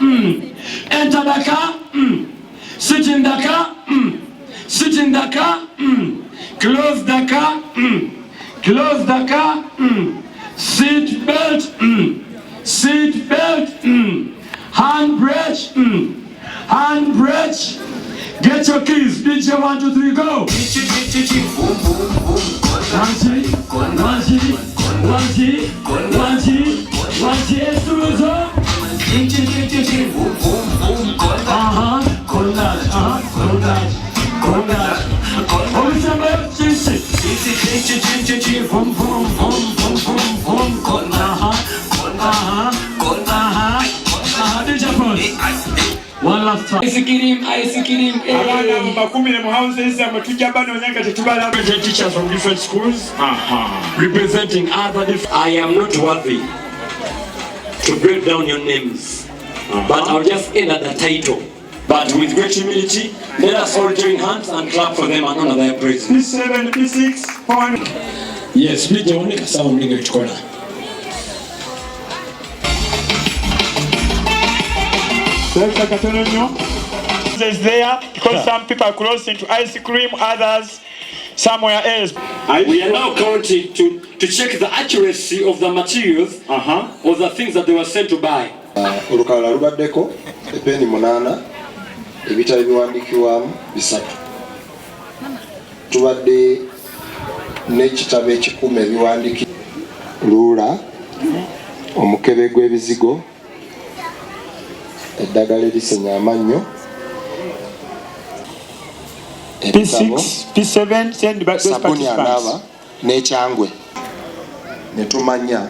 Enter the car, sit in the car, sit in the car, close the car, close the car, seat belt, seat belt, hand brake, hand brake. Get your keys. DJ 1, 2, 3, go. 1, 1 last time. Ice cream. Teachers from different schools representing other different. I am not worthy to break down your names, but I'll just end at the title. But with great humility, let us all join hands and clap for them and honor their praise. P7, P6, yes, we don't make a sound in each corner. Is there because some people are close into ice cream, others somewhere else. We are now counting to check the accuracy of the materials or the things that they were sent to buy. Olukala lubaddeko epeni 8 ebitabo biwandiikibwamu 3. Tubadde n'ekitabo ekikuuma ebiwandiikibwa lula omukebe gw'ebizigo eddagala erisenya amannyo P6, P7, send back those participants. N'ekyangwe ne tumanya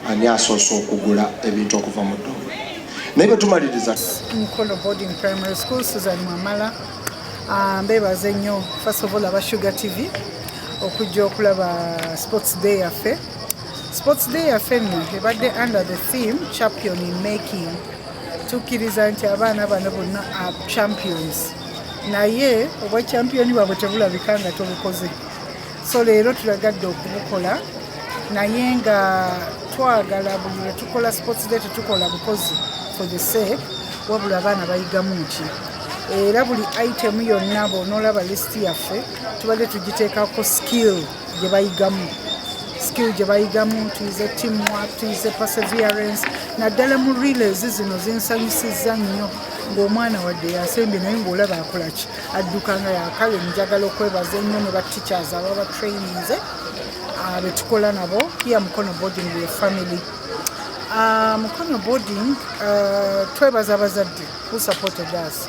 ani asoose okugula ebintu okuva mu ddongo. Naye bwe tumaliriza Mukono Boarding Primary School, Susan Mwamala, mbeebaze nnyo first of all aba Sugar TV okujja okulaba Sports Day yaffe. Sports Day yaffe nno ebadde under the theme Champion in Making. Tukkiriza nti abaana bano bonna champions. Naye obwa champion bwabwe tebulabika nga tobukoze. So leero tulagadde okubukola naye nga twagala buli lwe tukola sports day tetukola bukozi for the sake wabula abaana bayigamu ki. Era buli item yonna bw'onoolaba list yaffe tubadde tugiteekako skill gye bayigamu. Skill gye bayigamu tuyize teamwork, tuyize perseverance. Naddala mu relays zino zinsanyusizza nnyo ng'omwana wadde yasembye naye ng'olaba akola ki adduka nga yakale. Njagala okwebaza ennyo ne ba-teachers ababa trainings betukola nabo here Mukono Boarding with family. Mukono Boarding twebaza abazadde who supported us.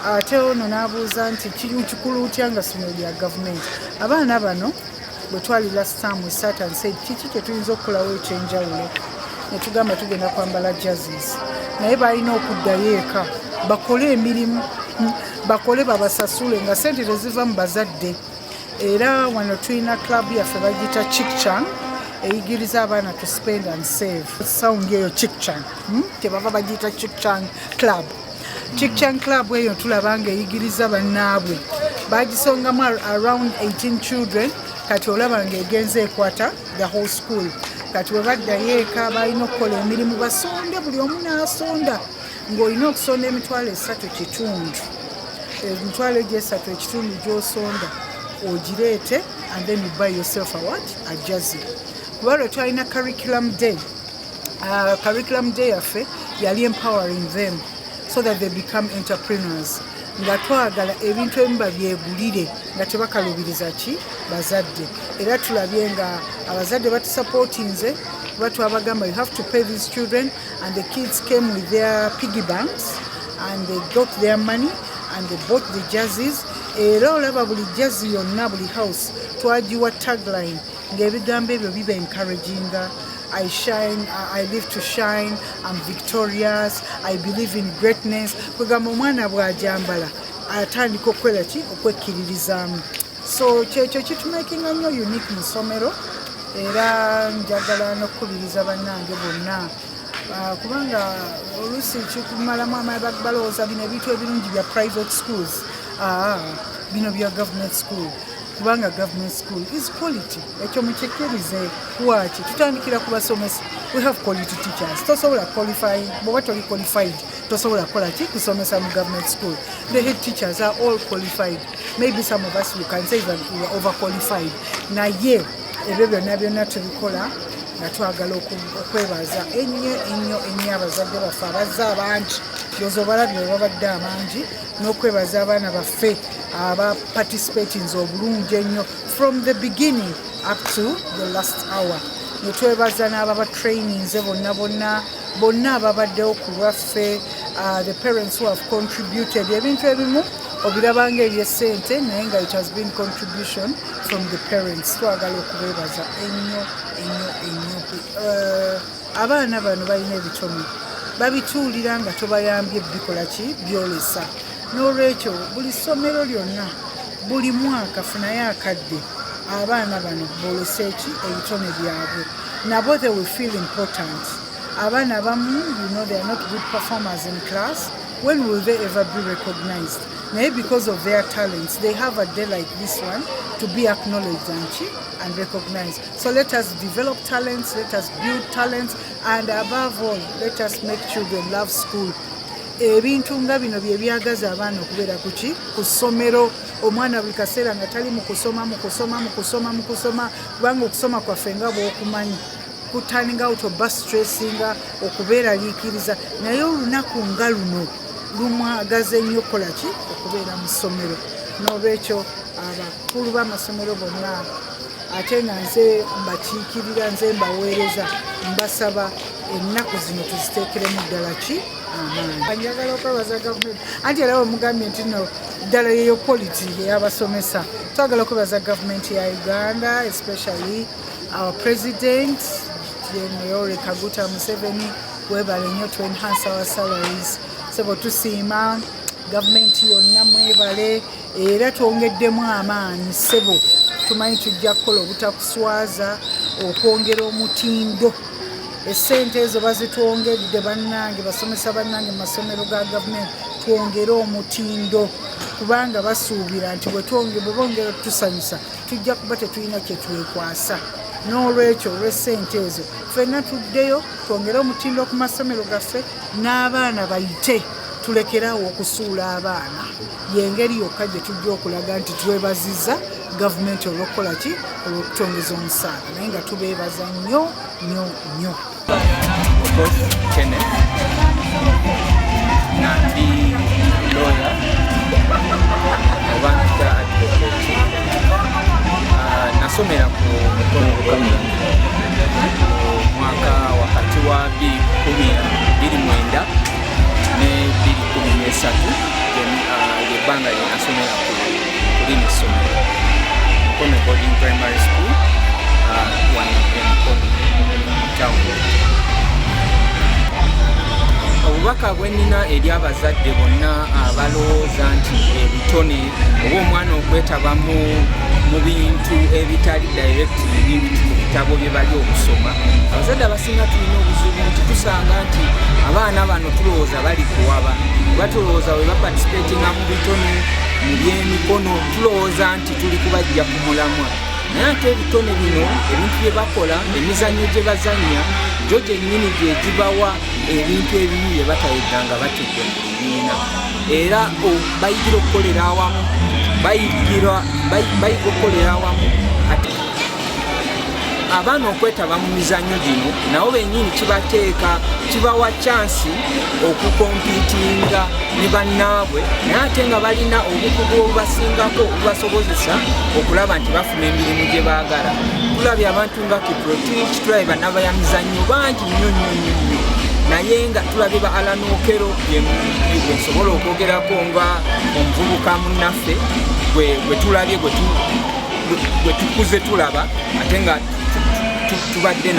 Ate ono n'abuuza nti kikulu utya nga ssomero lya gavumenti. Abaana bano bwe twali last time we sat and said kiki kye tuyinza okukolawo ekyenjawulo ne tugamba tugenda kwambala jerseys naye balina okuddayo eka bakole emirimu bakole babasasule nga sente teziva mu bazadde. Era wano tulina club yaffe bagiyita Chickchan eyigiriza abaana to spend and save. Sound eyo Chickchan tebava bagiyita Chickchan club. Chickchan club eyo tulaba nga eyigiriza bannaabwe bagisongamu around 18 children. Kati olaba ng'egenze ekwata the whole school. Kati bwe baddayo eka balina okukola emirimu basonde buli omu n'asonda ng'olina okusonda emitwalo 3.5. Emitwalo egyo 3.5 gy'osonda ogireete and then you buy yourself a jersey. Kuba lwe twalina curriculum day. Curriculum day yaffe yali empowering them so that they become entrepreneurs. Nga twagala ebintu ebimu babyegulire nga tebakalubiriza ki bazadde. Era tulabye nga abazadde batusupportinze kuba twabagamba you have to pay these children and the kids came with their piggy banks and they got their money and they bought the jerseys. Era olaba buli jersey yonna buli house twagiwa tagline ng'ebigambo ebyo biba encouraginga. I shine, I live to shine, I'm victorious, I believe in greatness. Kugamba omwana bw'ajambala atandika okukola ki okwekkiririzaamu. So kyekyo kitumakinga nnyo unique mu ssomero era njagala n'okukubiriza bannange bonna kubanga oluusi kikumalamu amaanyi balowooza bino ebintu ebirungi bya private schools bino bya government school. Kubanga government school is quality. Ekyo mukikkirize kuwaki tutandikira ku basomesa. We have quality teachers. Tosobola qualify bw'oba toli qualified tosobola kukola ki kusomesa mu government school. The head teachers are all qualified. Maybe some of us, you can say that we are overqualified. Naye ebyo byonna tubikola nga twagala okwebaza ennyo abazadde baffe abazze abangi yozo balabye babadde amangi n'okwebaza abaana baffe aba participating obulungi ennyo from the beginning up to the last hour. Netwebaza n'ababa trainings bonna ababaddewo ku lwaffe, the parents who have contributed ebintu ebimu obirabanga eby'essente naye nga it has been contribution from the parents. Twagala okubeebaza ennyo. Abaana bano balina ebitone babituulira nga tobayambye bikola ki byolesa. N'olwekyo buli ssomero lyonna buli mwaka funayo akadde abaana bano boolese ki ebitone byabwe. Nabo they will feel important. Abaana abamu, they are not good performers in class. When will they ever be recognized? Maybe because of their talents, they have a day like this one to be acknowledged and recognized. So let us develop talents, let us build talents, and above all, let us make children love school. Ebintu nga bino bye byagaza abaana okubeera kuki ku ssomero. Omwana buli kaseera nga tali mu kusoma kubanga okusoma kwaffe nga bw'okumanyi kutanninga autoba stressinga okubeeraliikiriza, naye olunaku nga luno lumwagaza ennyo kola ki okubeera mu ssomero. N'olwekyo abakulu b'amasomero bonna ate nga nze mbakiikirira, nze mbaweereza, mbasaba ennaku zino tuziteekeremu ddala ki amaanyi. Njagala okwebaza gavumenti anti era bwemugambye nti no ddala yeyo quality ey'abasomesa. Twagala okwebaza gavumenti ya Uganda, especially our president General Kaguta Museveni, webale nnyo to enhance our salaries. Sebo tusiima gavumenti yonna mwebale era twongeddemu amaanyi sebo. Tumanyi tujja kukola obutakuswaza, okwongera omutindo. Essente ezo bazitwongedde bannange, basomesa bannange mu masomero ga gavumenti, twongere omutindo kubanga basuubira nti bwe bongera tusanyusa tujja kuba tetulina kye twekwasa. N'olwekyo olw'essente ezo ffenna tuddeyo twongere omutindo ku masomero gaffe n'abaana bayite, tulekerawo okusuula abaana. Y'engeri yokka gye tujja okulaga nti twebaziza gavumenti olw'okukola ki olw'okutwongeza omusaala, naye nga tubeebaza nnyo. Nandi lawyer obanga advocate nasomera ku Mukono mwaka wakati wa 2019 ne 2013 yebbanga lye nasomera ku lino ssomero Mukono Boarding Primary School wano e Mukono town. Obubaka bwe nnina eri abazadde bonna abalowooza nti ebitone oba omwana okwetaba mu bintu ebitali directly mu bitabo bye bali okusoma, abazadde abasinga tulina obuzibu nti tusanga nti abaana bano tulowooza bali kuwaba, oba tulowooza we baparticipatinga mu bitone mu by'emikono tulowooza nti tuli kubajja ku mulamwa. Naye ate ebitone bino ebintu bye bakola, emizannyo gye bazannya gyo gyennyini gye gibawa ebintu ebimu bye batayiganga batudde mu bibiina. Era bayigira okukolera awamu, bayiga okukolera awamu. Abaana okwetaba mu mizannyo gino nabo bennyini kibawa chansi okukompitinga ne bannaabwe, naye ate nga balina obukugu obubasingako obubasobozesa okulaba nti bafuna emirimu gye baagala. Tulabye abantu nga Kiprotich, tulabye bannabayamizannyo bangi nnyo, naye nga tulabye ba Alanokero gwe nsobola okwogerako nga omuvubuka munnaffe gwe tulabye gwe tukuze tulaba ate nga tubadde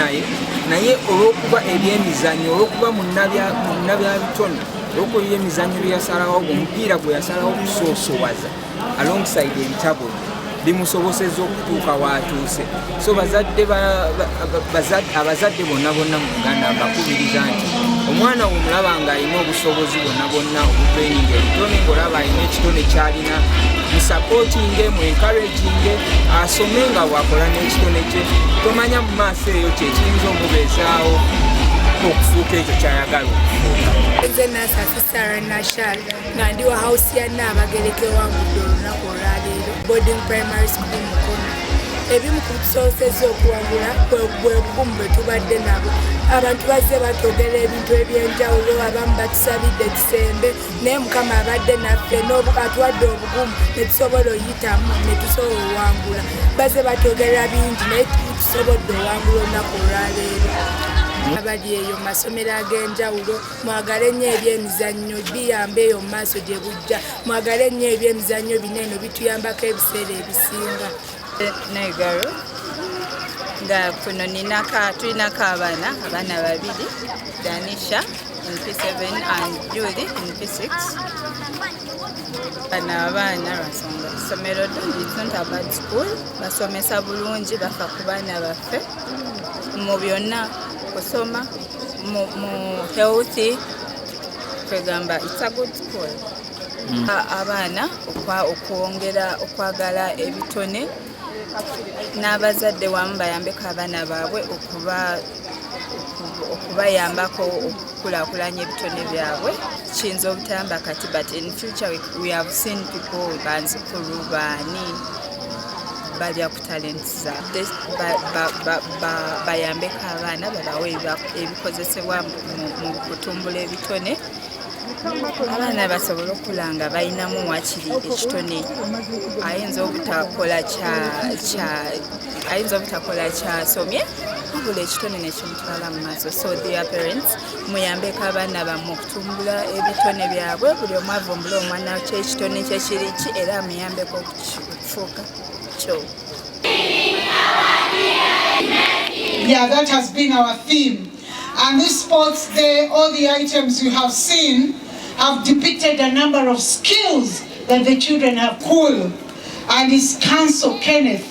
naye olw'okuba ebyemizannyo, olw'okuba munnabyabitone, olw'okuba ebyemizannyo byeyasalawo omupiira gwe yasalawo okusoosowaza alongside ebitabo bimusoboseza okutuuka waatuuse. So abazadde bonna mu Uganda mbakubiriza nti omwana womulaba ng'alina obusobozi bonna obutraining ebitone, ng'olaba alina ekitone ky'alina, musapootinge, mu encouraginge, asome nga bwakola n'ekitone kye. Tomanya mu maaso eyo kyekiyinza omubeezaawo. okufuuka ekyo kyayagala okufuuka. Nze Nansasi Sarah Nashal nga ndi wa house ya Nnabagereke wangudde olunaku olwaleero boarding primary school Mukono. Ebimu ku bisoosezza okuwangula bwe bugumu bwe tubadde nabo. Abantu bazze batwogera ebintu eby'enjawulo, abamu batusabidde kisembe, naye Mukama abadde naffe atuwadde obugumu ne tusobola oyitamu ne tusobola owangula. Bazze batwogera bingi naye tusobodde owangula olunaku olwaleero. Abali eyo mu masomero ag'enjawulo mwagale nnyo ebyemizannyo biyamba eyo mu maaso gye bujja. Mwagale nnyo ebyemizannyo bino eno bituyambako ebiseera ebisinga. Naigaro nga kuno tulinako abaana babiri, Danisha in P7 and Judy in P6. Bano abaana basonga isomero it's not a bad school, basomesa bulungi, bafa ku baana baffe mu byonna, kusoma mu healthy, kwegamba it's a good school. Abaana okwongera okwagala ebitone n'abazadde wamu bayambeko abaana baabwe okubayambako okukulaakulanya ebitone byabwe. Kiyinza obutayamba kati, but in future we have seen people banzikulu baani balya ku talents zaabwe, bayambeko abaana babawe ebikozesebwa mu kutumbula ebitone. Abaana basobola okulanga balinamu wakiri ekitone, ayinza obutakola kyasomye wabula ekitone nekimutwala mu maaso. So their parents muyambeko abaana bammwe okutumbula ebitone byabwe, buli omu avumbula omwana kye ekitone kye kiri ki era amuyambeko okufuuka kyo. Yeah, that has been our theme. And this sports day, all the items you have seen have depicted a number of skills that the children have. Cool. And his counsel, Kenneth,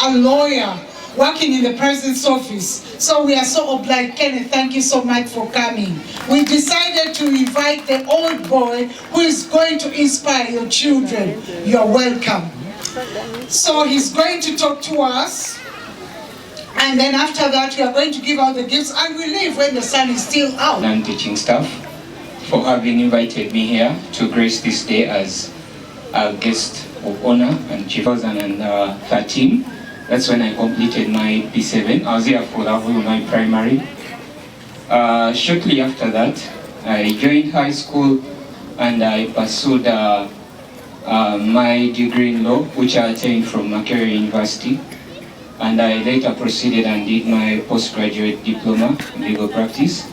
a lawyer working in the president's office. So we are so obliged. Kenneth, thank you so much for coming. We decided to invite the old boy who is going to inspire your children. You're welcome. So he's going to talk to us. And then after that, we are going to give out the gifts, and we leave when the sun is still out. And teaching staff for having invited me here to grace this day as a guest of honor. And 2013, that's when I completed my P7. I was here for level my primary. Shortly after that, I joined high school and I pursued my degree in law, which I attained from Makerere University. And I later proceeded and did my postgraduate diploma in legal practice.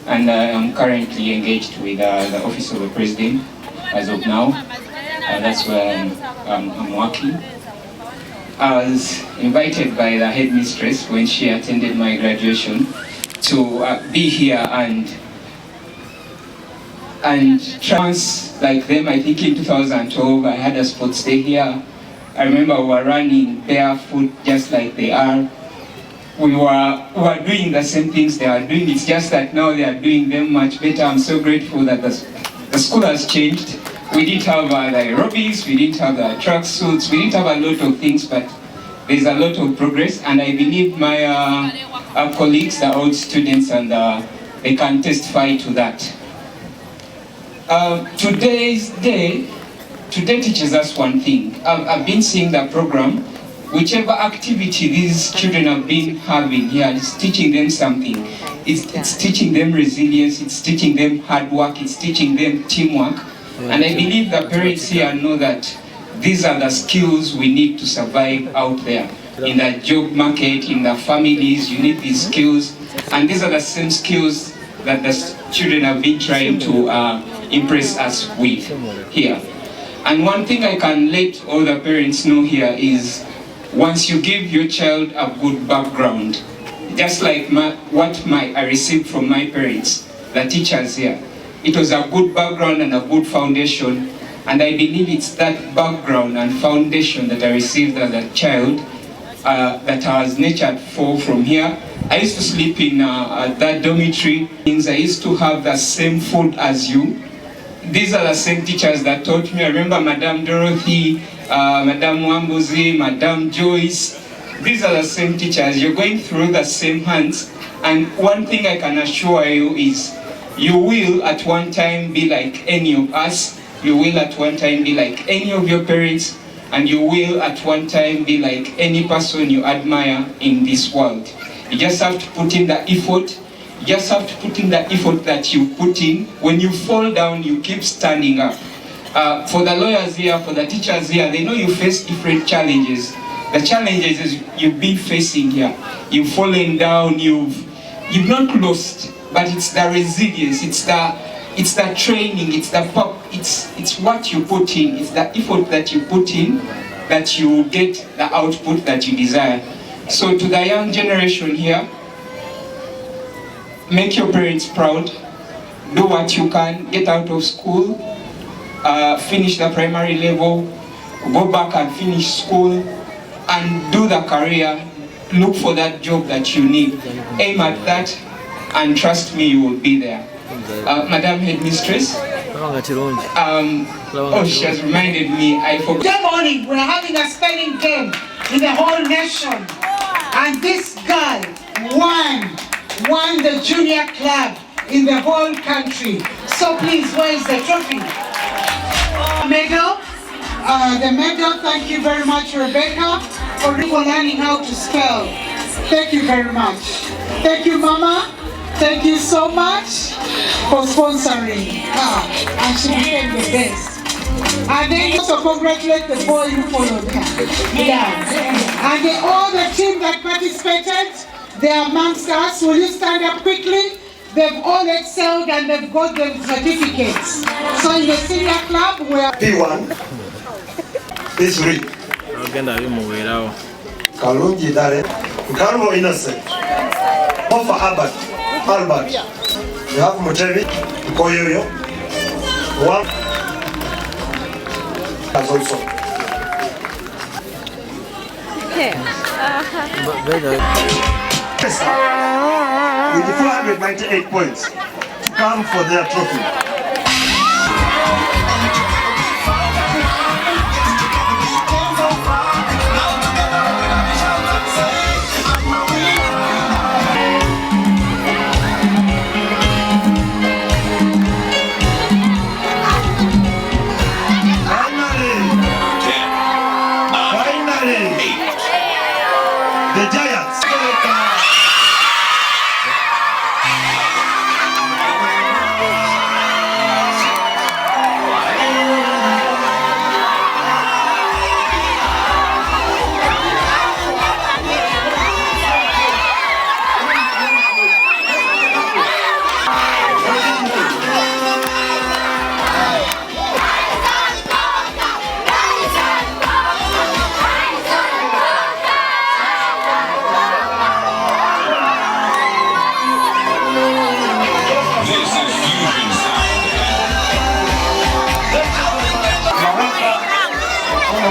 And I am currently engaged with the Office of the President as of now. That's where I'm working. I was invited by the headmistress when she attended my graduation to be here and trans like them. I think in 2012 I had a sports day here. I remember we were running barefoot just like they are. We were doing the same things they are doing. It's just that now they are doing them much better. I'm so grateful that the school has changed. We didn't have the aerobics, we didn't have the track suits, we didn't have a lot of things, but there's a lot of progress. And I believe my colleagues, the old students, and they can testify to that. Today teaches us one thing. I've been seeing the program. Whichever activity these children have been having here is teaching them something. It's teaching them resilience, it's teaching them hard work, it's teaching them teamwork. And I believe the parents here know that these are the skills we need to survive out there. In the job market, in the families, you need these skills. And these are the same skills that the children have been trying to impress us with here. And one thing I can let all the parents know here is once you give your child a good background, just like what I received from my parents, the teachers here, it was a good background and a good foundation. And I believe it's that background and foundation that I received as a child that I was nurtured for from here. I used to sleep in that dormitory. I used to have the same food as you. These are the same teachers that taught me. I remember Madame Dorothy, Madame Wambuzi, Madame Joyce. these are the same teachers, you're going through the same hands, and one thing I can assure you is you will at one time be like any of us, you will at one time be like any of your parents, and you will at one time be like any person you admire in this world. You just have to put in the effort. You just have to put in the effort that you put in. When you fall down, you keep standing up. For the lawyers here, for the teachers here, they know you face different challenges. The challenges is you've been facing here. You've fallen down, you've not lost, but it's the resilience, it's the training, it's what you put in, it's the effort that you put in that you get the output that you desire. So to the young generation here, make your parents proud, do what you can, get out of school, finish the primary level, go back and finish school, and do the career, look for that job that you need. Aim at that, and trust me, you will be there. Madam Headmistress, oh, she has reminded me, I forgot. Good morning, we're having a spelling game in the whole nation. And this girl won the junior club in the whole country. So please, where is the trophy? Medal. The medal, thank you very much, Rebecca, for learning how to spell. Thank you very much. Thank you, Mama. Thank you so much for sponsoring her, and she became the best. And then also congratulate the boy who followed her. Yeah. And all the team that participated, they're amongst us. Will you stand up quickly? They've all excelled and they've got their certificates. So in the senior club, we're P1, P3. Kalungi Dare, Kalmo Innocent, Offa Albert, you have Mutevi, Koyoyo, one as also. With 498 points to come for their trophy. The Giants.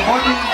Morning.